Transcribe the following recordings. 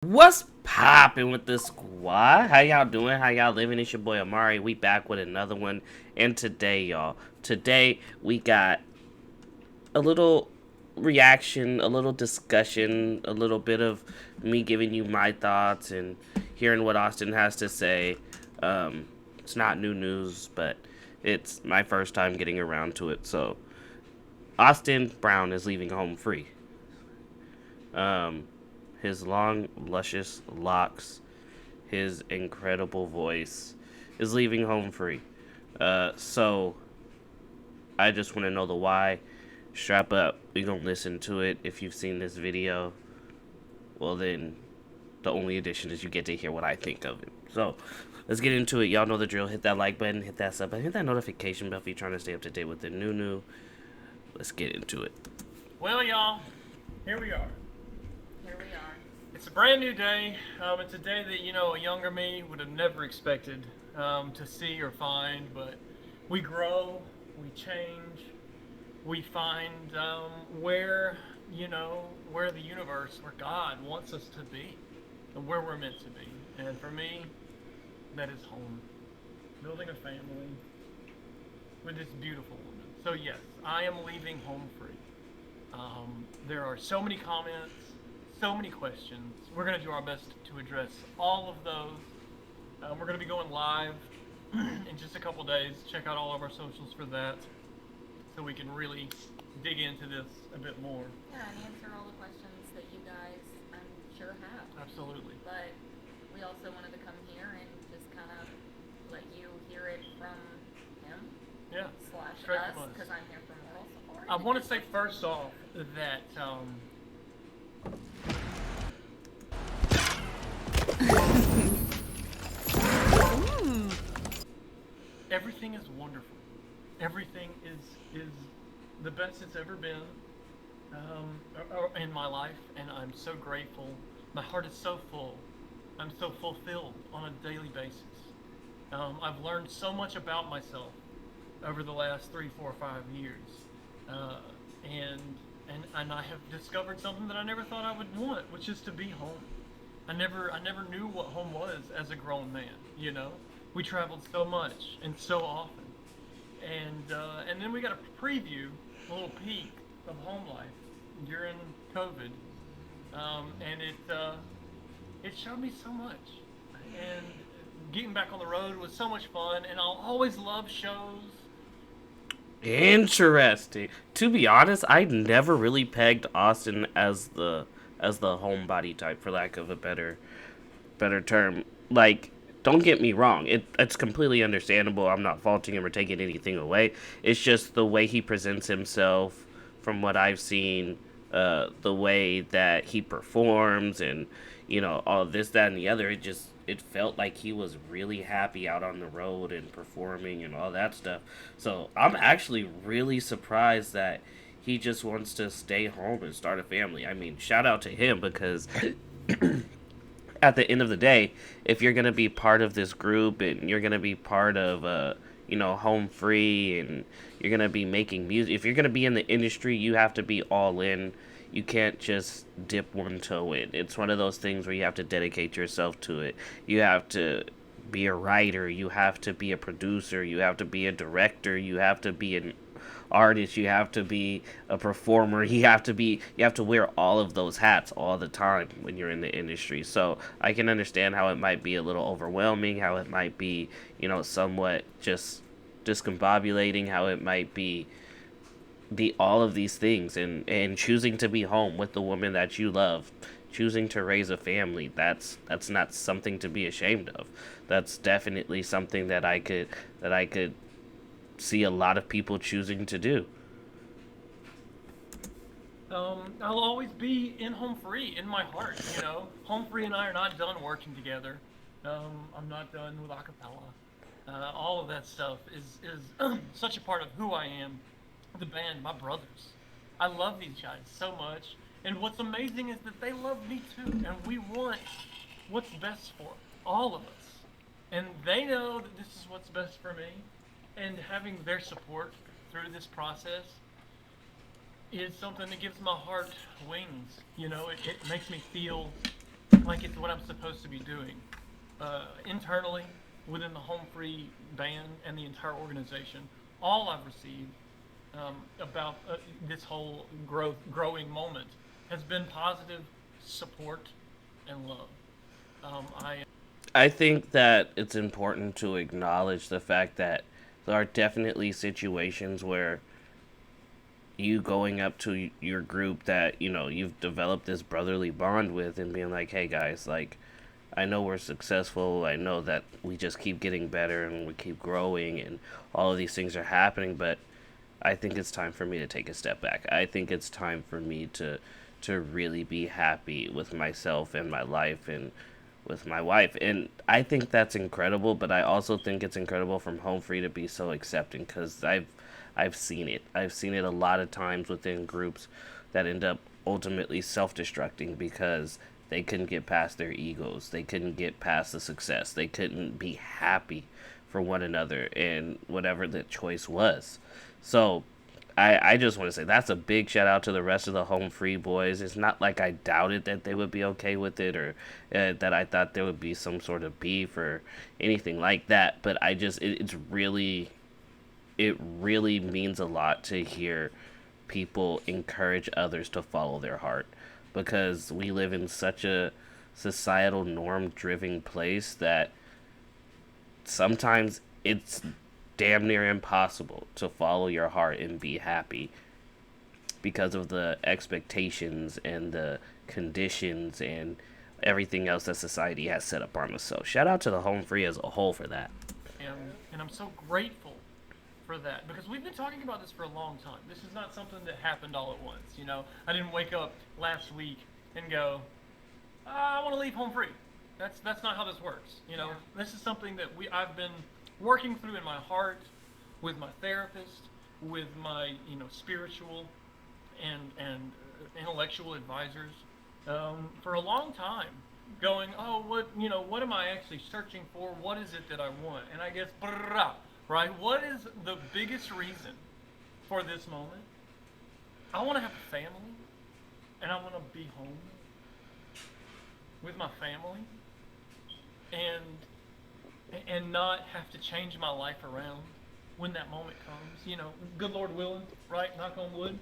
What's poppin' with the squad? How y'all doing? How y'all living? It's your boy Amari. We back with another one. And today, y'all, we got a little reaction, a little discussion, a little bit of me giving you my thoughts and hearing what Austin has to say. It's not new news, but it's my first time getting around to it. So, Austin Brown is leaving home free. Um, his long, luscious locks, his incredible voice is leaving home free. So I just want to know the why. Strap up. We gonna listen to it. If you've seen this video, well then, the only addition is you get to hear what I think of it. So let's get into it. Y'all know the drill. Hit that like button, hit that sub button, hit that notification bell if you're trying to stay up to date with the new. Let's get into it. Well, y'all, here we are. Here we are. It's a brand new day. It's a day that, a younger me would have never expected to see or find, but we grow, we change, we find where the universe, where God wants us to be, and where we're meant to be. And for me, that is home. Building a family with this beautiful woman. So yes, I am leaving home free. There are so many comments, so many questions. We're going to do our best to address all of those. We're going to be going live in just a couple days. Check out all of our socials for that so we can really dig into this a bit more. Yeah, and answer all the questions that you guys, I'm sure, have. Absolutely. But we also wanted to come here and just kind of let you hear it from him. Yeah. Slash Straight us, from us. because I'm here for moral support. I want to say first off that everything is wonderful. Everything is the best it's ever been in my life, and I'm so grateful. My heart is so full. I'm so fulfilled on a daily basis. I've learned so much about myself over the last 3, 4, 5 years, and I have discovered something that I never thought I would want, which is to be home. I never knew what home was as a grown man. We traveled so much and so often, and then we got a preview, a little peek of home life during COVID, and it showed me so much, and getting back on the road was so much fun, and I'll always love shows. Interesting. To be honest, I never really pegged Austin as the homebody type, for lack of a better term. Like, don't get me wrong, it's completely understandable. I'm not faulting him or taking anything away. It's just the way he presents himself, from what I've seen, the way that he performs, and all this, that, and the other. It felt like he was really happy out on the road and performing and all that stuff. So I'm actually really surprised that he just wants to stay home and start a family. I mean, shout out to him, because at the end of the day, if you're gonna be part of this group and you're gonna be part of home free, and you're gonna be making music, if you're gonna be in the industry, you have to be all in. You can't just dip one toe in. It's one of those things where you have to dedicate yourself to it. You have to be a writer, you have to be a producer, you have to be a director, you have to be an artist, you have to be a performer, you have to wear all of those hats all the time when you're in the industry. So I can understand how it might be a little overwhelming, how it might be, somewhat just discombobulating, how it might be all of these things, and choosing to be home with the woman that you love, choosing to raise a family. That's not something to be ashamed of. That's definitely something that I could see a lot of people choosing to do. I'll always be in home free in my heart. Home free and I are not done working together. I'm not done with acapella. All of that stuff is such a part of who I am. The band, my brothers. I love these guys so much, and what's amazing is that they love me too, and we want what's best for all of us. And they know that this is what's best for me, and having their support through this process is something that gives my heart wings. It makes me feel like it's what I'm supposed to be doing. Internally, within the Home Free band and the entire organization, all I've received about this whole growing moment has been positive support and love. I I think that it's important to acknowledge the fact that there are definitely situations where you going up to your group that you've developed this brotherly bond with and being like, hey guys, like, I know we're successful, I know that we just keep getting better and we keep growing and all of these things are happening, but I think it's time for me to take a step back. I think it's time for me to really be happy with myself and my life and with my wife. And I think that's incredible, but I also think it's incredible from Home Free to be so accepting, cuz I've seen it. I've seen it a lot of times within groups that end up ultimately self-destructing because they couldn't get past their egos. They couldn't get past the success. They couldn't be happy for one another and whatever the choice was. So I just want to say that's a big shout out to the rest of the Home Free boys. It's not like I doubted that they would be okay with it or that I thought there would be some sort of beef or anything like that. But it really means a lot to hear people encourage others to follow their heart because we live in such a societal norm driven place that sometimes it's damn near impossible to follow your heart and be happy because of the expectations and the conditions and everything else that society has set up on us. So shout out to the Home Free as a whole for that. am, and I'm so grateful for that because we've been talking about this for a long time. This is not something that happened all at once. I didn't wake up last week and go, I want to leave Home Free. That's not how this works. Yeah. This is something that I've been working through in my heart, with my therapist, with my spiritual and intellectual advisors for a long time. Going, oh, what am I actually searching for? What is it that I want? And I guess, right? What is the biggest reason for this moment? I want to have a family, and I want to be home with my family, and not have to change my life around when that moment comes. Good Lord willing, right? Knock on wood.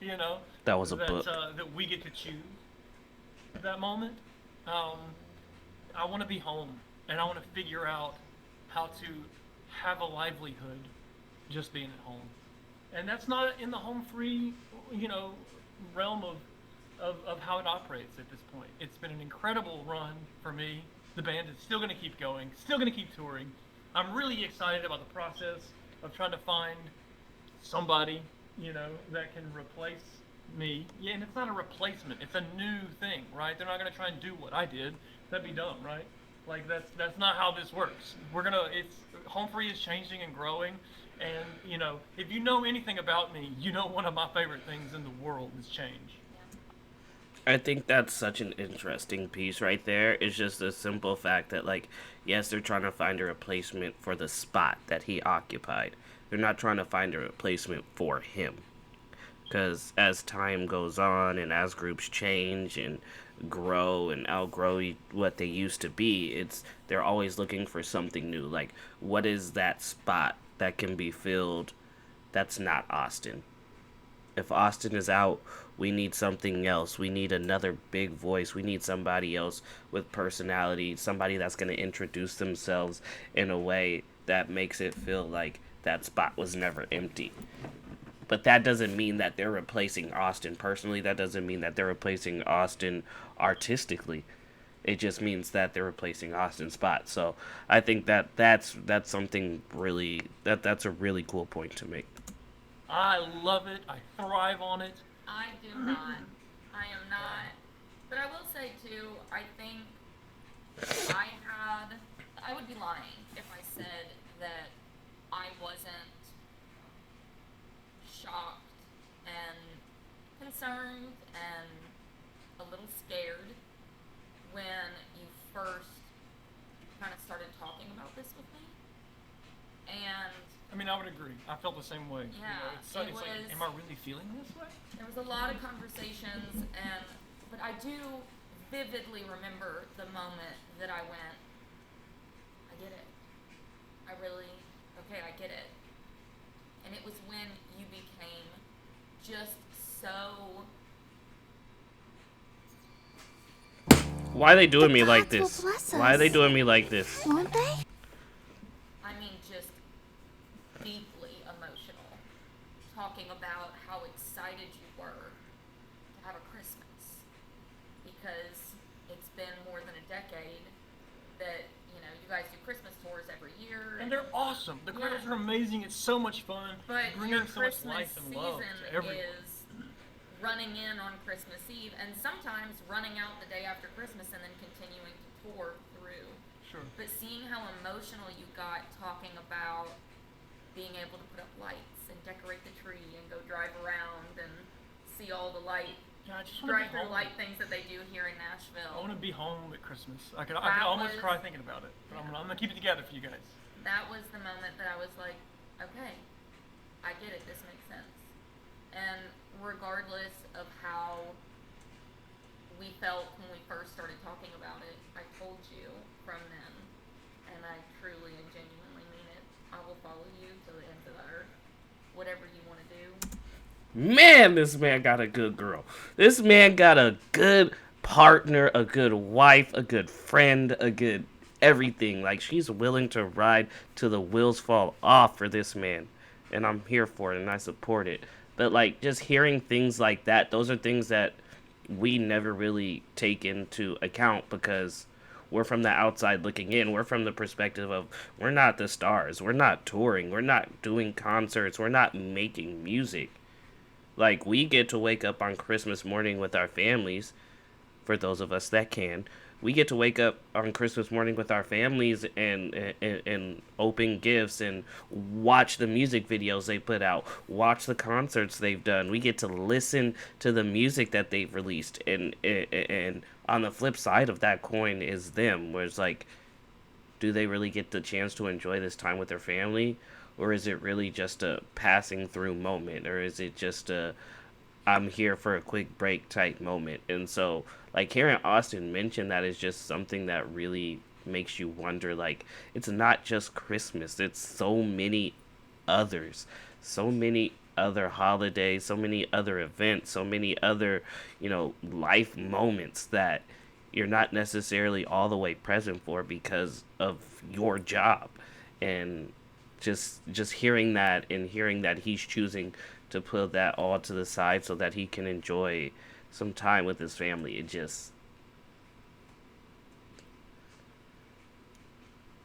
You know That was a book. that we get to choose that moment. Um, I want to be home, and I want to figure out how to have a livelihood just being at home, and that's not in the home free, realm of how it operates at this point. It's been an incredible run for me. The band is still going to keep going, still going to keep touring. I'm really excited about the process of trying to find somebody, that can replace me. Yeah, and it's not a replacement. It's a new thing, right? They're not going to try and do what I did. That'd be dumb, right? Like that's not how this works. It's Home Free is changing and growing, and if you know anything about me, one of my favorite things in the world is change. I think that's such an interesting piece right there. It's just the simple fact that, like, yes, they're trying to find a replacement for the spot that he occupied. They're not trying to find a replacement for him. Because as time goes on and as groups change and grow and outgrow what they used to be, they're always looking for something new. Like, what is that spot that can be filled that's not Austin? If Austin is out, we need something else. We need another big voice. We need somebody else with personality, somebody that's going to introduce themselves in a way that makes it feel like that spot was never empty. But that doesn't mean that they're replacing Austin personally. That doesn't mean that they're replacing Austin artistically. It just means that they're replacing Austin's spot. So I think that's something really that's a really cool point to make. I love it. I thrive on it. I do not. I am not. But I will say too, I think I would be lying if I said that I wasn't shocked and concerned and a little scared when you first kind of started talking about this with me. And I mean, I would agree. I felt the same way. yeah, It's it like, was. am I really feeling this way? There was a lot of conversations, but I do vividly remember the moment that I went, I get it. I really, okay, I get it. And it was when you became just so. Why are they doing me The like gods will this? bless Why are they us. doing me like this? Won't they? I mean, just deeply emotional, talking about how excited you were to have a Christmas, because it's been more than a decade that, you guys do Christmas tours every year. And they're awesome. The credits Yeah. are amazing. It's so much fun. But Bringing your so much Christmas life and love season to everyone. is running in on Christmas Eve, and sometimes running out the day after Christmas and then continuing to tour through. Sure. But seeing how emotional you got talking about being able to put up lights and decorate the tree and go drive around and see all the Yeah, I just want to be drive-through home. light things that they do here in I Nashville. want to be home at Christmas. I could That almost was- cry thinking about it. But I'm gonna keep it together for you guys. That was the moment that I was like, okay, I get it, this makes sense. And regardless of how we felt when we first started talking about it, I told you from then, and I truly and genuinely mean it, I will follow you to the ends of the earth. Whatever you want to do. Man, this man got a good girl. This man got a good partner, a good wife, a good friend, a good everything. Like, she's willing to ride till the wheels fall off for this man. And I'm here for it and I support it. But, like, just hearing things like that, those are things that we never really take into account because we're from the outside looking in. We're from the perspective of we're not the stars. We're not touring. We're not doing concerts. We're not making music. Like, we get to wake up on Christmas morning with our families, for those of us that can. We get to wake up on Christmas morning with our families and open gifts and watch the music videos they put out, watch the concerts they've done. We get to listen to the music that they've released. And on the flip side of that coin is them, where it's like, do they really get the chance to enjoy this time with their family? Or is it really just a passing through moment? Or is it just a I'm here for a quick break type moment? And so, like, hearing Austin mention that is just something that really makes you wonder, like, it's not just Christmas, it's so many others, so many other holidays, so many other events, so many other, life moments that you're not necessarily all the way present for because of your job. And just hearing that and hearing that he's choosing to put that all to the side so that he can enjoy some time with his family, it's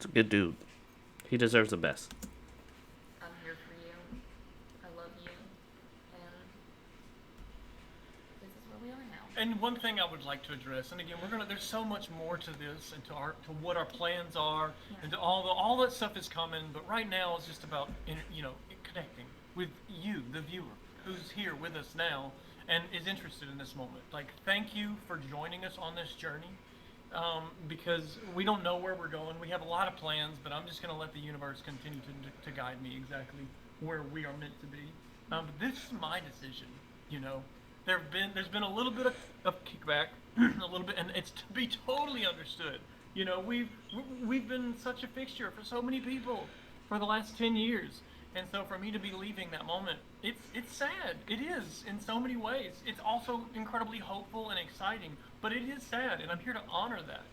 a good dude. He deserves the best. I'm here for you. I love you. And this is where we are now. And one thing I would like to address, and again, there's so much more to this and to what our plans are, and to all that stuff is coming. But right now, it's just about connecting with you, the viewer, who's here with us now and is interested in this moment. Like, thank you for joining us on this journey, because we don't know where we're going. We have a lot of plans, but I'm just going to let the universe continue to guide me exactly where we are meant to be. But this is my decision. There's been a little bit of kickback, a little bit, and it's to be totally understood. We've been such a fixture for so many people for the last 10 years. And so for me to be leaving that moment, it's sad. It is in so many ways. It's also incredibly hopeful and exciting, but it is sad, and I'm here to honor that.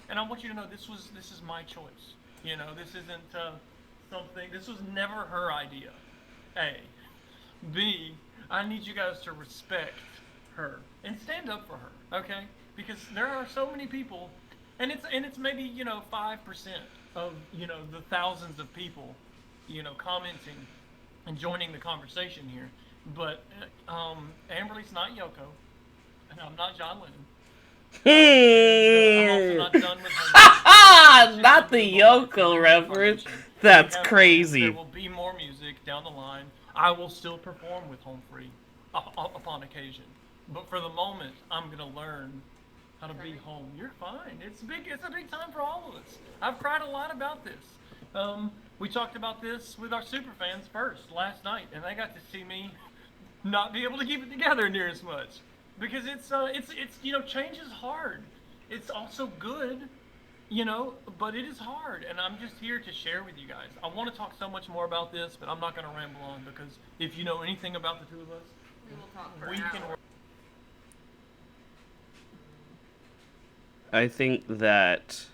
And I want you to know this is my choice. This isn't something. This was never her idea. A, B, I need you guys to respect her and stand up for her, okay? Because there are so many people, and it's maybe 5% of the thousands of people commenting and joining the conversation here. But Amberly's not Yoko, and I'm not John Lennon. I'm also not done with her. Not the Yoko reference. That's crazy. There will be more music down the line. I will still perform with Home Free upon occasion. But for the moment, I'm gonna learn how to be home. You're fine. It's a big time for all of us. I've cried a lot about this. We talked about this with our super fans first last night, and they got to see me not be able to keep it together near as much. because it's change is hard. It's also good, but it is hard, and I'm just here to share with you guys. I want to talk so much more about this, but I'm not going to ramble on because if you know anything about the two of us, We will talk for we can. hours. I think that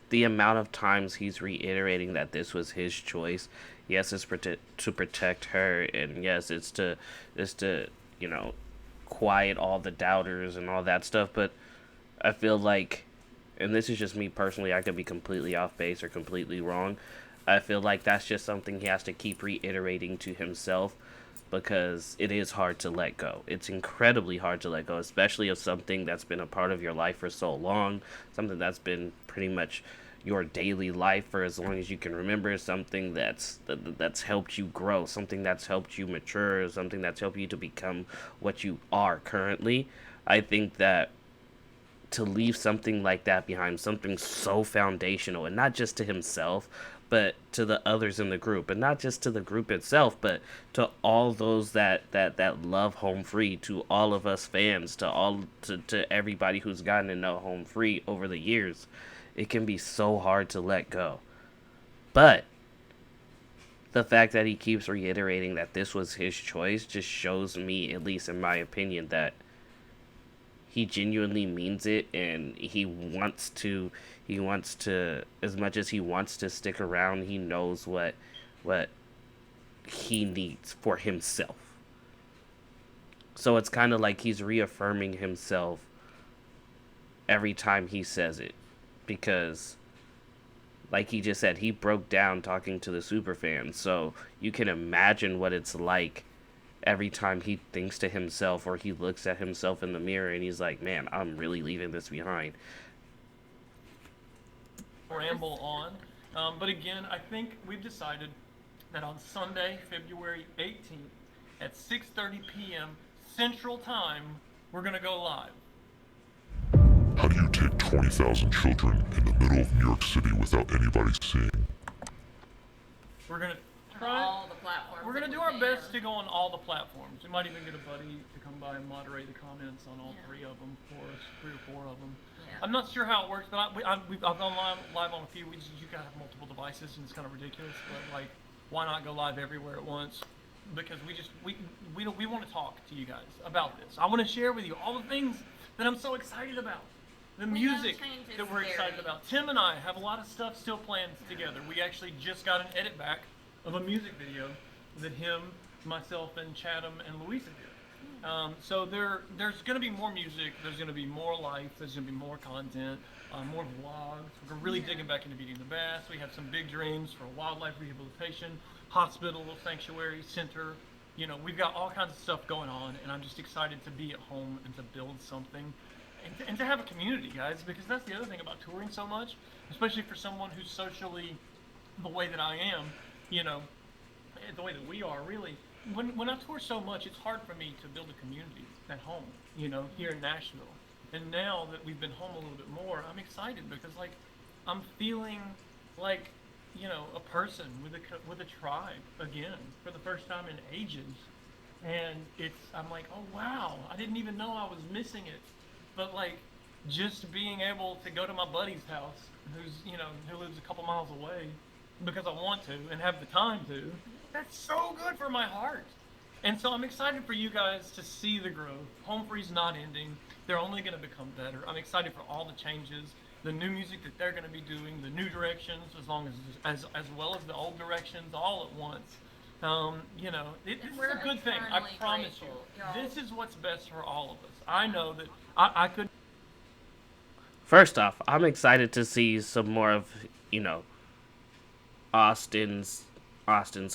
the amount of times he's reiterating that this was his choice, yes, it's to protect her, and yes, it's to you know quiet all the doubters and all that stuff. But I feel like, and this is just me personally, I could be completely off base or completely wrong. I feel like that's just something he has to keep reiterating to himself because it is hard to let go. It's incredibly hard to let go, especially of something that's been a part of your life for so long, something that's been pretty much your daily life for as long as you can remember, something that's helped you grow, something that's helped you mature, something that's helped you to become what you are currently. I think that to leave something like that behind, something so foundational, and not just to himself, but to the others in the group, and not just to the group itself, but to all those that love Home Free, to all of us fans, to everybody who's gotten to know Home Free over the years. It can be so hard to let go. But the fact that he keeps reiterating that this was his choice just shows me, at least in my opinion, that he genuinely means it, and he wants to, as much as he wants to stick around, he knows what he needs for himself. So it's kind of like he's reaffirming himself every time he says it, because like he just said, he broke down talking to the superfans. So you can imagine what it's like every time he thinks to himself or he looks at himself in the mirror and he's like, man, I'm really leaving this behind. Ramble on. But again, I think we've decided that on Sunday, February 18th at 6:30 p.m. Central Time, we're gonna go live. How do you take 20,000 children in the middle of New York City without anybody seeing? We're gonna On try. all the platforms. We're gonna that do we our can. best to go on all the platforms. We might even get a buddy to come by and moderate the comments on all Yeah. three of them for us, three or four of them. Yeah. I'm not sure how it works, but I've gone live on a few. You gotta have multiple devices, and it's kind of ridiculous. But like, why not go live everywhere at once? Because we want to talk to you guys about this. I want to share with you all the things that I'm so excited about. The We know music change is that we're excited scary. about. Tim and I have a lot of stuff still planned together. We actually just got an edit back of a music video that him, myself, and Chatham and Louisa did. So there's going to be more music. There's going to be more life. There's going to be more content, more vlogs. We're really Yeah. digging back into Beating the Bass. We have some big dreams for wildlife rehabilitation, hospital, sanctuary, center. We've got all kinds of stuff going on, and I'm just excited to be at home and to build something and to have a community, guys, because that's the other thing about touring so much, especially for someone who's socially the way that I am, you know, the way that we are, really. When I tour so much, it's hard for me to build a community at home, here in Nashville. And now that we've been home a little bit more, I'm excited because, like, I'm feeling like, a person with a tribe again for the first time in ages. And I'm like, oh wow, I didn't even know I was missing it. But like, just being able to go to my buddy's house, who lives a couple miles away, because I want to and have the time to, that's so good for my heart. And so I'm excited for you guys to see the growth. Home Free's not ending. They're only going to become better. I'm excited for all the changes, the new music that they're going to be doing, the new directions, as well as the old directions, all at once. This is we're a good thing. I eternally promise you. grateful, y'all. This is what's best for all of us. I know that I could. First off, I'm excited to see some more of, you know, Austin's Austin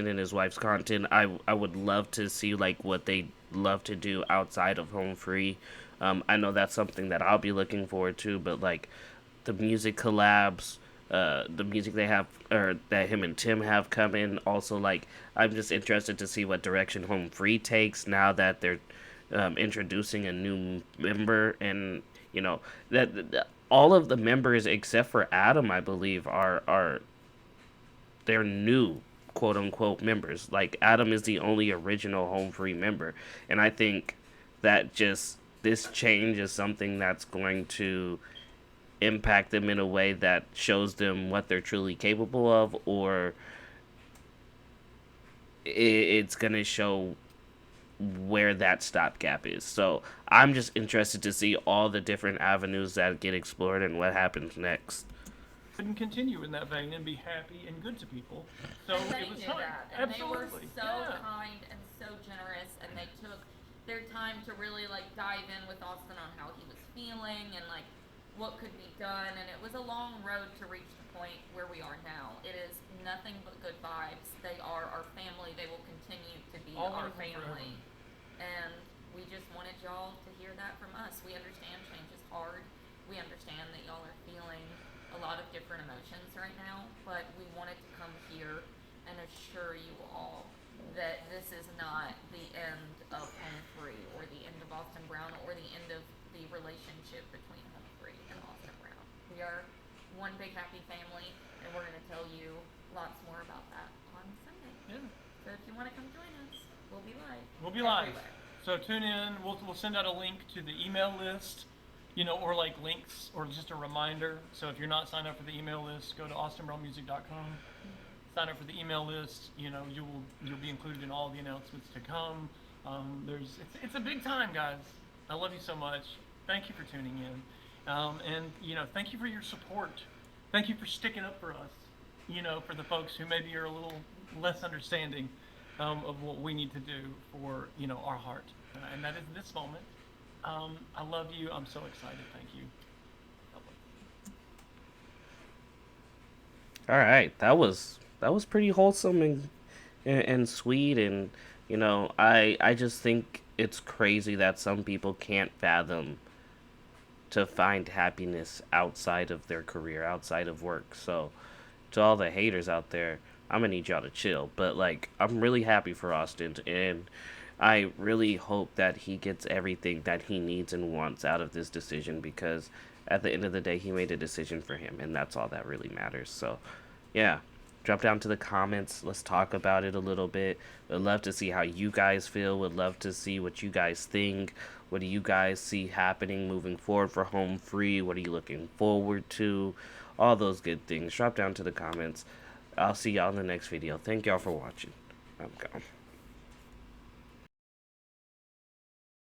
and his wife's content. I would love to see like what they love to do outside of Home Free. I know that's something that I'll be looking forward to, but like the music collabs, the music they have or that him and Tim have coming. Also, like I'm just interested to see what direction Home Free takes now that they're introducing a new member, and that all of the members except for Adam, I believe, are they're new. quote unquote members. Like Adam is the only original home free member, and I think that just this change is something that's going to impact them in a way that shows them what they're truly capable of, or it's going to show where that stopgap is. So I'm just interested to see all the different avenues that get explored and what happens next. And continue in that vein and be happy and good to people. So And they it was knew time. that, and they were Absolutely. so Yeah. kind and so generous, and they took their time to really like dive in with Austin on how he was feeling and like what could be done. And it was a long road to reach the point where we are now. It is nothing but good vibes. They are our family. They will continue to be Always our and forever. family. And we just wanted y'all to hear that from us. We understand change is hard. We understand that y'all are feeling a lot of different emotions right now, but we wanted to come here and assure you all that this is not the end of Home Free or the end of Austin Brown or the end of the relationship between Home Free and Austin Brown. We are one big happy family, and we're going to tell you lots more about that on Sunday. Yeah. So if you want to come join us, we'll be live. We'll be live. everywhere. So tune in. We'll send out a link to the email list, or like links or just a reminder. So if you're not signed up for the email list, go to austinbrownmusic.com. Sign up for the email list. You'll be included in all the announcements to come. It's a big time, guys. I love you so much. Thank you for tuning in, and thank you for your support. Thank you for sticking up for us. For the folks who maybe are a little less understanding of what we need to do for our heart, and that is this moment. I love you. I'm so excited. Thank you. All right, that was pretty wholesome and sweet, and I just think it's crazy that some people can't fathom to find happiness outside of their career, outside of work. So to all the haters out there, I'm gonna need y'all to chill. But like, I'm really happy for Austin, and I really hope that he gets everything that he needs and wants out of this decision, because at the end of the day, he made a decision for him, and that's all that really matters. So, yeah, drop down to the comments. Let's talk about it a little bit. Would love to see how you guys feel. Would love to see what you guys think. What do you guys see happening moving forward for Home Free? What are you looking forward to? All those good things. Drop down to the comments. I'll see y'all in the next video. Thank y'all for watching. I'm gone.